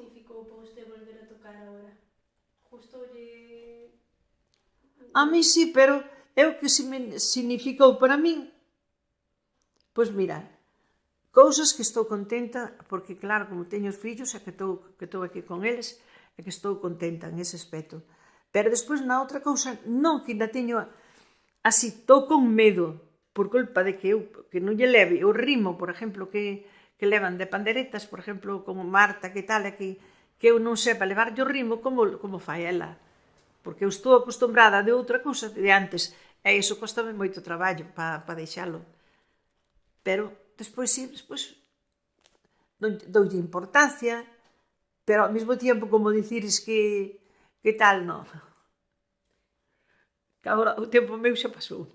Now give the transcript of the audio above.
significou para vostede volver a tocar agora? Gustoulle... A mí sí, pero é o que significou para min. Pois mira, cousas que estou contenta, porque claro, como teño os fillos, e que estou aquí con eles, e que estou contenta en ese aspecto. Pero despois na outra cousa, non, que ainda teño, así, estou con medo, por culpa de que eu, que non lle leve o ritmo, por exemplo, que levan de panderetas, por exemplo, como Marta, que tal, que eu non sepa levarlle o ritmo como fai ela. Porque eu estou acostumbrada de outra cousa de antes, e iso costame moito traballo para deixalo. Pero despois sí, despois doulle importancia, pero ao mesmo tempo como dicires que tal, non. Que agora o tempo meu xa pasou.